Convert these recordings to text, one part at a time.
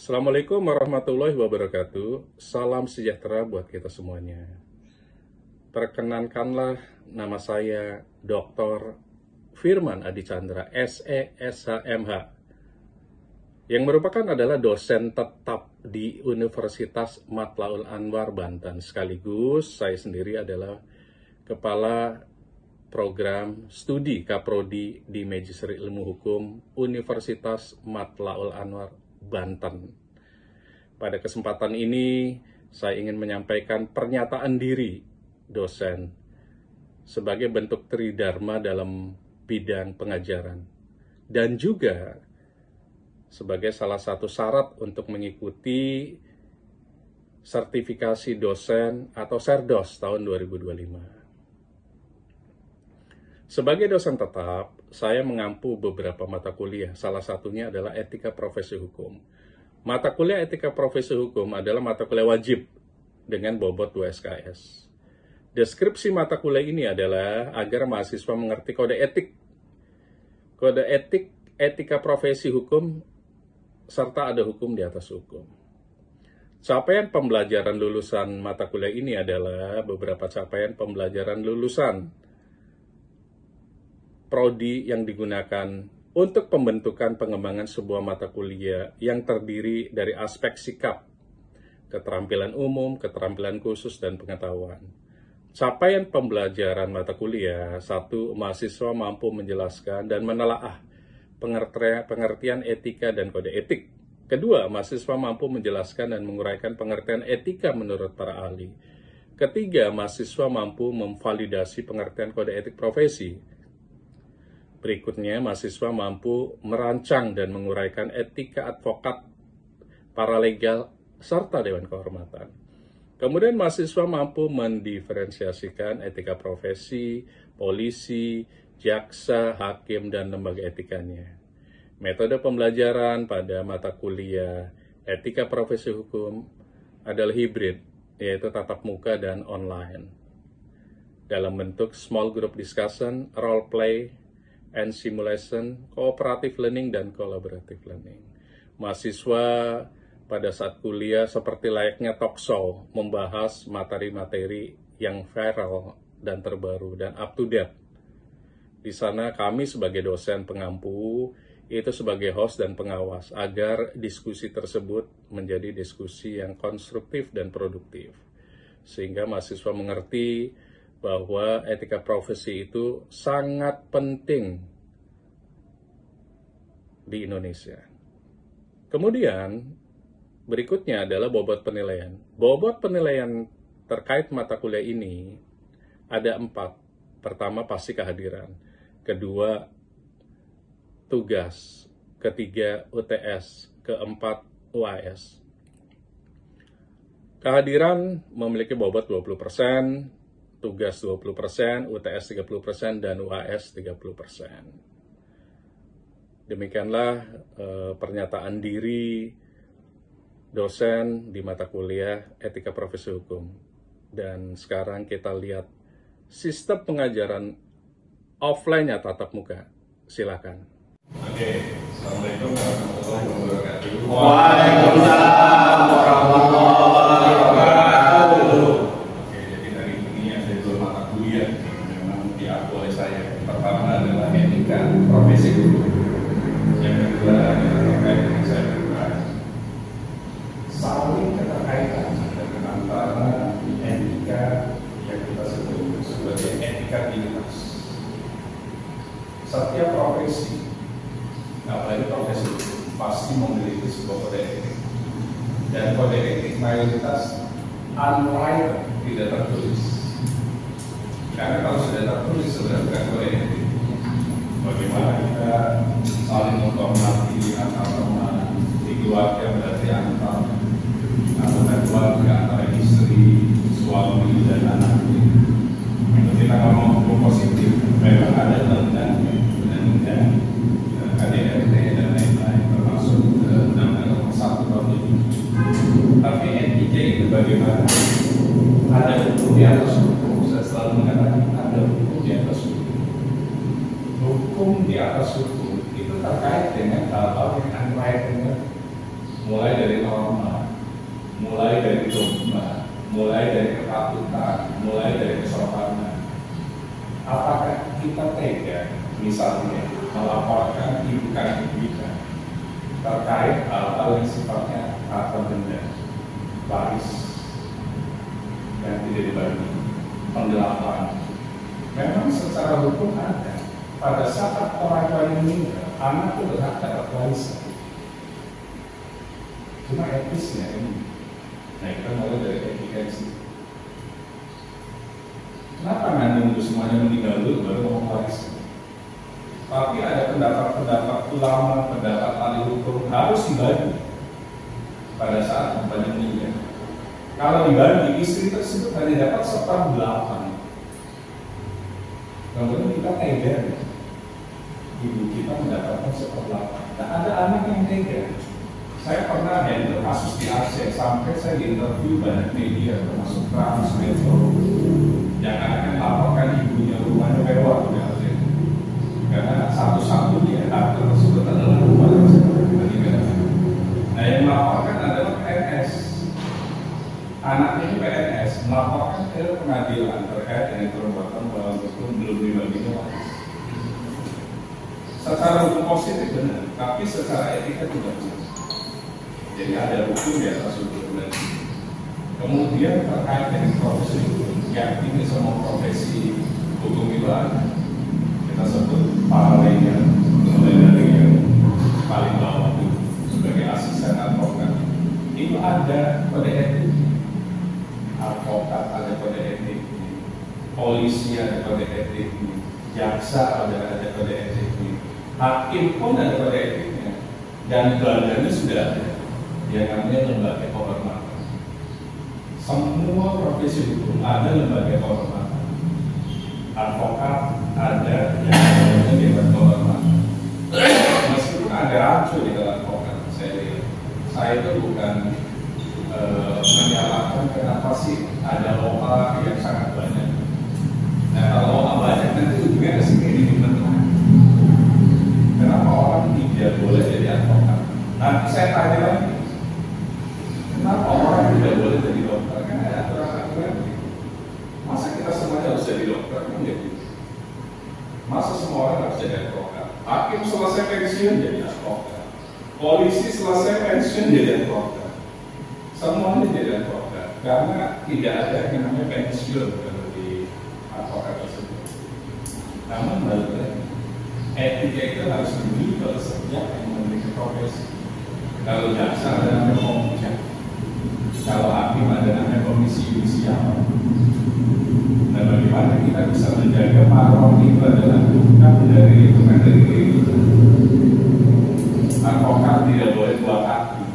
Assalamualaikum warahmatullahi wabarakatuh. Salam sejahtera buat kita semuanya. Perkenankanlah nama saya Dr. Firman Adi Chandra, SESHMH, yang merupakan adalah dosen tetap di Universitas Matlaul Anwar, Banten. Sekaligus saya sendiri adalah Kepala Program Studi Kaprodi di Magistra Ilmu Hukum Universitas Matlaul Anwar, Banten. Pada kesempatan ini, saya ingin menyampaikan pernyataan diri dosen sebagai bentuk tridharma dalam bidang pengajaran dan juga sebagai salah satu syarat untuk mengikuti sertifikasi dosen atau Serdos tahun 2025. Sebagai dosen tetap, saya mengampu beberapa mata kuliah. Salah satunya adalah etika profesi hukum. Mata kuliah etika profesi hukum adalah mata kuliah wajib dengan bobot 2 SKS. Deskripsi mata kuliah ini adalah agar mahasiswa mengerti kode etik. Kode etik, etika profesi hukum, serta ada hukum di atas hukum. Capaian pembelajaran lulusan mata kuliah ini adalah beberapa capaian pembelajaran lulusan prodi yang digunakan untuk pembentukan pengembangan sebuah mata kuliah yang terdiri dari aspek sikap, keterampilan umum, keterampilan khusus, dan pengetahuan. Capaian pembelajaran mata kuliah: 1. Mahasiswa mampu menjelaskan dan menelaah pengertian etika dan kode etik. 2. Mahasiswa mampu menjelaskan dan menguraikan pengertian etika menurut para ahli. 3. Mahasiswa mampu memvalidasi pengertian kode etik profesi. Berikutnya, mahasiswa mampu merancang dan menguraikan etika advokat, paralegal, serta Dewan Kehormatan. Kemudian mahasiswa mampu mendiferensiasikan etika profesi, polisi, jaksa, hakim, dan lembaga etikanya. Metode pembelajaran pada mata kuliah etika profesi hukum adalah hibrid, yaitu tatap muka dan online, dalam bentuk small group discussion, role play, and simulation, cooperative learning, dan collaborative learning. Mahasiswa pada saat kuliah seperti layaknya talk show, membahas materi-materi yang viral dan terbaru dan up to date. Di sana kami sebagai dosen pengampu itu sebagai host dan pengawas agar diskusi tersebut menjadi diskusi yang konstruktif dan produktif, sehingga mahasiswa mengerti bahwa etika profesi itu sangat penting di Indonesia. Kemudian berikutnya adalah bobot penilaian. Bobot penilaian terkait mata kuliah ini ada 4. Pertama, pasti kehadiran. 2, tugas. 3, UTS. 4, UAS. Kehadiran memiliki bobot 20%, tugas 20%, UTS 30%, dan UAS 30%. Demikianlah pernyataan diri dosen di mata kuliah etika profesi hukum. Dan sekarang kita lihat sistem pengajaran offline-nya tatap muka. Silakan. Oke, Assalamualaikum warahmatullahi wabarakatuh. Waalaikumsalam warahmatullahi wabarakatuh. Oke, jadi hari ini ada 2 mata kuliah yang memang diaku oleh saya. Pertama adalah etika profesi hukum. Yang kedua adalah terkait dengan saya berbahas saling keterkaitan antara etika yang kita sebut sebagai etikabilitas. Setiap profesi, apalagi profesi hukum, pasti memiliki sebuah kode etik. Dan kode etik mayoritas unwritten, tidak tertulis. Karena kalau sudah tertulis, sudah bukan kode etik. Bagaimana kita saling menghormati antar teman, di keluarga berarti antar anggota keluarga, antara istri, suami, dan anak. Itu kita ngomong hukum positif, memang ada undang-undang KDRT dan lain-lain, termasuk Undang-Undang Nomor 1 Tahun 2007. Tapi etika itu bagaimana? Ada hukum di atas hukum. Saya selalu mengatakan ada hukum di atas hukum. Hukum di atas hukum itu terkait dengan hal-hal yang unwritten, mulai dari norma, mulai dari dogma, mulai dari kepatutan, mulai dari kesopanan. Apakah kita tega misalnya melaporkan ibu kandung kita terkait hal-hal yang sifatnya harta benda, waris yang tidak dibagi, penggelapan? Memang secara hukum ada. Pada saat orang tuanya meninggal, anak itu berhak dapat warisan. Cuma etisnya ini. Nah, kita mulai dari etika sih. Kenapa nggak nunggu semuanya meninggal dulu baru ngomong warisan? Tapi ada pendapat-pendapat ulama, pendapat ahli hukum harus dibagi pada saat bapaknya meninggal. Kalau dibagi, istri tersebut hanya dapat 1/8. Kemudian kita tega, ibu kita mendapatkan 1/8. Nah, ada anak yang tega. Saya pernah handle kasus di Aceh, sampai saya diinterview banyak media, termasuk Trans Metro, yang akan laporkan ibunya rumahnya mewah di Aceh. Karena satu-satunya harta tersebut adalah rumah tersebut. Nah, yang melaporkan adalah PNS. Anaknya ini PNS melaporkan ke pengadilan terkait dengan perbuatan melawan hukum belum dibaginya waris. Secara hukum positif benar, tapi secara etika tidak benar. Jadi ada hukum di atas hukum. Kemudian terkait dengan profesi hukum, yang ini semua profesi hukum itu ada. Kita sebut paralegal, mulai dari yang paling bawah itu sebagai asisten advokat. Itu ada kode etik. Advokat ada kode etik, polisi ada kode etik, jaksa ada kode etik, hakim pun ada kode etiknya, dan badannya sudah ada. Yang namanya lembaga kehormatan. Semua profesi hukum ada lembaga kehormatan. Advokat ada yang namanya dewan kehormatan. Meskipun ada rancu di dalam advokat, saya itu bukan menyalahkan kenapa sih ada loka yang sangat banyak. Nah, kalau loka banyak nanti ujungnya ke sini di mana? Kenapa orang tidak boleh jadi advokat? Nanti saya tanya lagi. Kenapa orang tidak boleh jadi dokter? Kan ada aturan-aturan. Masa kita semuanya harus jadi dokter? Kan gitu. Masa semua orang harus jadi advokat? Hakim selesai pensiun jadi advokat. Polisi selesai pensiun jadi advokat. Semuanya jadi advokat. Karena tidak ada yang namanya pensiun kalau di advokat tersebut. Namun balik lagi, etika itu harus dimiliki oleh setiap yang memiliki profesi. Kalau jaksa ada namanya komisi. Kalau hakim ada namanya komisi yudisial. Nah, bagaimana kita bisa menjaga marwah itu adalah bukan dari itu. Advokat tidak boleh dua kaki.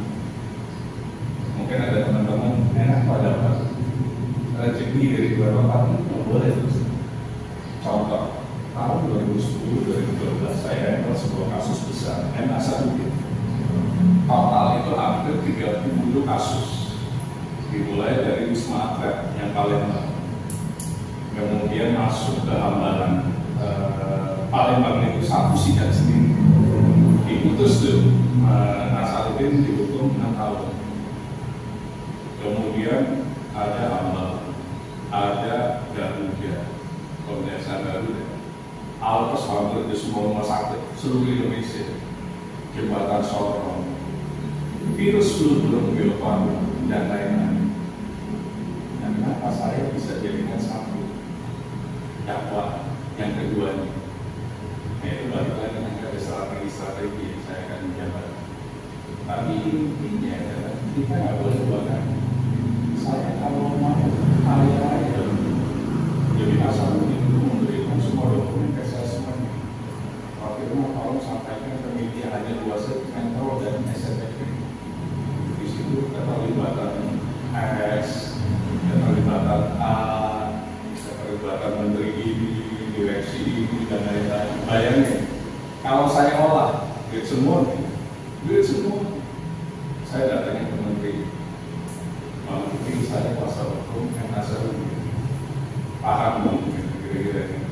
Mungkin ada teman-teman enak pada apa? Rezeki dari dua tempat itu tidak boleh terus. Contoh, tahun 2010-2012 saya handle sebuah kasus besar, MA1. Total itu hampir 30 kasus. Dimulai dari Wisma Atlet yang Palembang, kemudian masuk ke Hambalang. Palembang itu satu sidang sendiri. Diputus tuh, Nasaruddin dihukum 6 tahun. Kemudian ada Hambalang, ada Garuda, Pemeriksaan Garuda, Alpes hampir di semua rumah sakit seluruh Indonesia, jembatan Sorong, virus flu belum Bio-Farma dan lain-lain. Dan kenapa saya bisa jadikan satu dakwah yang keduanya? Itu balik lagi nanti ada strategi yang saya akan jabarkan. Tapi intinya adalah kita nggak boleh buatkan. Saya kalau mau kaya jadi masalah itu memberikan semua dokumen ke saya semuanya. Waktu itu tolong sampaikan ke media hanya 2 segmen dan SPP. Di situ keterlibatan AS, keterlibatan A, keterlibatan menteri ini, direksi ini, dan lain-lain. Bayangin, kalau saya olah duit semua, saya datangin ke menteri. Menteri saya kuasa hukum yang asal paham mungkin kira-kira ini.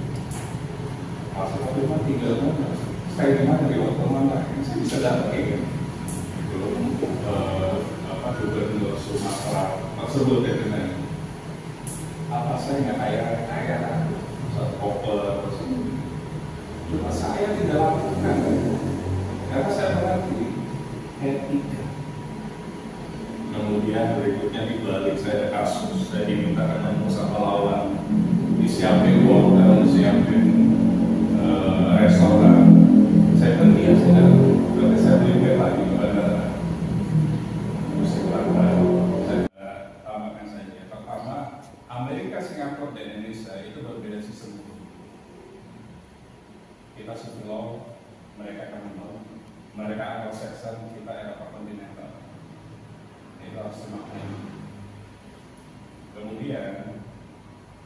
Maksudnya cuma tinggal mana? Saya di mana di waktu mana? Saya bisa datang gitu. Belum kita ketemu sama lawan, disiapin hotel, disiapin restoran, saya pergi ya sudah, berarti saya beli lagi ke bandara. Tambahkan saja, pertama, Amerika, Singapura, dan Indonesia itu berbeda sistem hukum. Kita civil law, mereka common law, mereka Anglo-Saxon, kita Eropa kontinental. Itu harus dimaknai. Kemudian,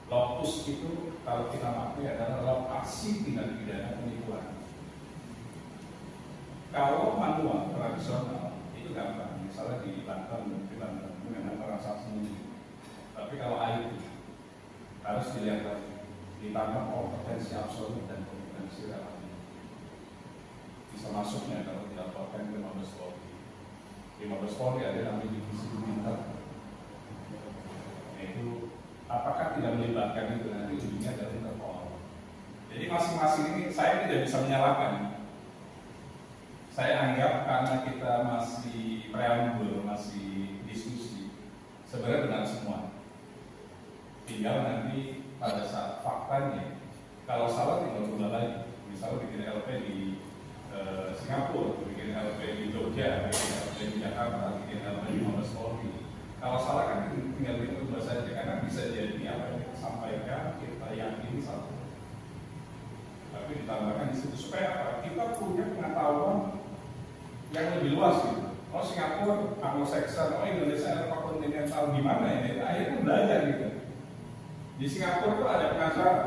lokus itu kalau kita maknai adalah lokasi tindak pidana penipuan. Kalau manual tradisional itu gampang, misalnya di London dengan transaksi. Tapi kalau IT harus dilihat lagi, ditambah kompetensi absolut dan kompetensi relatif. Bisa masuknya kalau dilaporkan ke Mabes Polri. Di Mabes Polri ada namanya divisi militer. Itu apakah tidak melibatkan itu nanti ujungnya dari Interpol. Jadi masing-masing ini saya tidak bisa menyalahkan. Saya anggap karena kita masih preambul, masih diskusi, sebenarnya benar semua. Tinggal nanti pada saat faktanya, kalau salah tinggal berubah lagi. Misalnya bikin LP di Singapura, bikin LP di Jogja, bikin LP di Jakarta, bikin LP di Mabes Polri. Kalau salah kan tinggal berubah saja, karena bisa jadi apa yang kita sampaikan, kita yakini satu. Tapi ditambahkan di situ supaya apa? Kita punya pengetahuan yang lebih luas gitu. Oh Singapura, Anglo-Saxon, oh Indonesia, Eropa kontinental, gimana ini? Akhirnya belajar gitu. Di Singapura itu ada pengacara.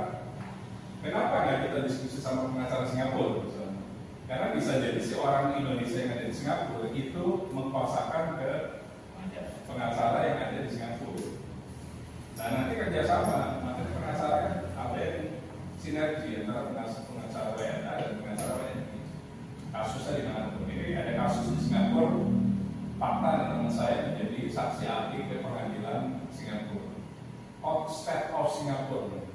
Kenapa nggak kita diskusi sama pengacara Singapura? Misalnya? Karena bisa jadi si orang Indonesia yang ada di Singapura itu mengkuasakan ke pengacara yang ada di Singapura. Nah nanti kerjasama, nanti pengacara kan ada yang sinergi antara pengacara WNA dan pengacara WNI. Kasusnya di mana? Ini ada kasus di Singapura. Fakta dan teman saya menjadi saksi ahli ke pengadilan Singapura. State of Singapura.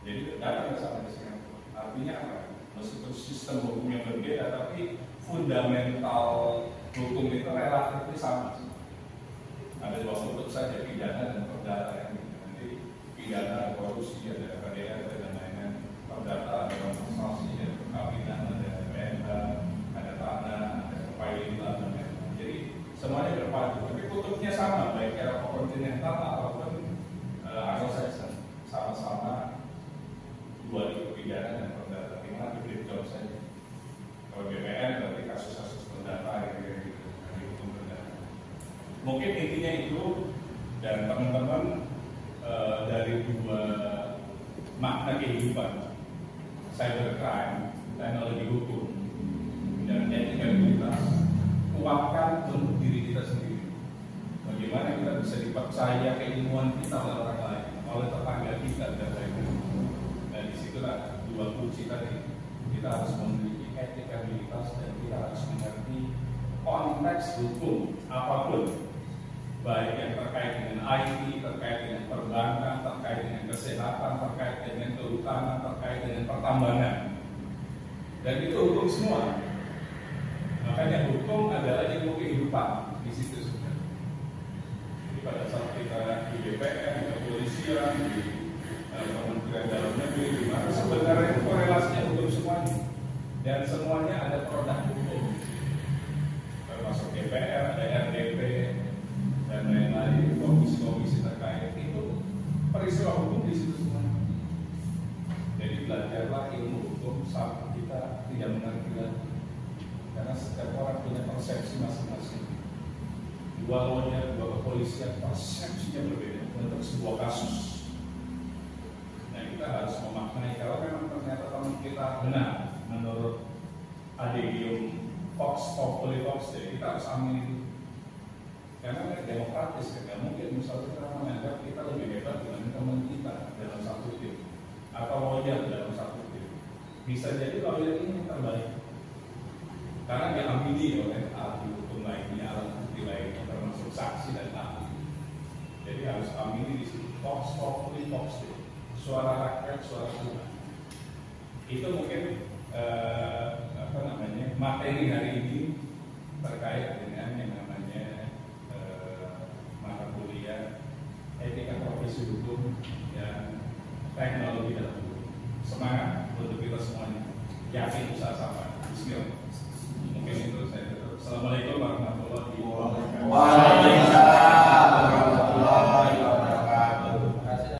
Jadi datang sampai ke Singapura. Artinya apa? Meskipun sistem hukumnya berbeda, tapi fundamental hukum itu relatif sama. Ada dua bentuk saja, pidana dan perdata yang nanti pidana korupsi, ada KDR dan lain-lain. Perdata ada transaksi, ada perkawinan, ada PNH, ada tanah, ada kepailitan dan lain-lain. Jadi semuanya berpadu, tapi kutubnya sama, baik Eropa kontinental ataupun Anglo-Saxon, sama-sama dua itu pidana dan perdata. Gimana diberi jawab saja? Kalau BPN berarti kasus-kasus perdata gitu. Mungkin intinya itu, dan teman-teman dari dua makna kehidupan, cybercrime, teknologi hukum, dan integritas, kuatkan untuk diri kita sendiri. Bagaimana kita bisa dipercaya keilmuan kita oleh orang lain, oleh tetangga kita dan lain-lain. Dan disitulah dua kunci tadi, kita harus memiliki etikabilitas dan kita harus mengerti konteks hukum apapun, baik yang terkait dengan IT, terkait dengan perbankan, terkait dengan kesehatan, terkait dengan kehutanan, terkait dengan pertambangan. Dan itu hukum semua. Makanya hukum adalah ilmu kehidupan di situ sebenarnya. Jadi pada saat kita di DPR, di kepolisian, di Kementerian Dalam Negeri, di mana sebenarnya korelasinya hukum semuanya. Dan semuanya ada produk hukum. Termasuk DPR, ada RDP, dan lain-lain, komisi-komisi terkait itu peristiwa hukum di situ semua. Jadi belajarlah ilmu hukum sampai kita tidak mengerti lagi, karena setiap orang punya persepsi masing-masing. Dua lawyer, dua kepolisian, persepsinya berbeda untuk sebuah kasus. Nah kita harus memaknai kalau memang ternyata teman kita benar menurut Adegium Fox, Populi Fox, jadi kita harus amini itu. Karena demokratis, tidak mungkin misalnya kita menganggap kita lebih hebat dibanding teman kita dalam satu tim, atau lawyer dalam satu tim. Bisa jadi lawyer ini yang terbaik, karena diamini oleh ahli hukum lainnya, alat bukti lainnya, termasuk saksi dan ahli. Jadi harus amini di situ. Fox, Populi Fox, suara rakyat, suara Tuhan. Itu mungkin materi hari ini terkait dengan yang namanya mata kuliah isu hukum yang teknologi dalam hukum. Semangat untuk kita semuanya. Yakin usaha sama. Bismillah. Mungkin itu saya tutup. Assalamualaikum warahmatullahi wabarakatuh.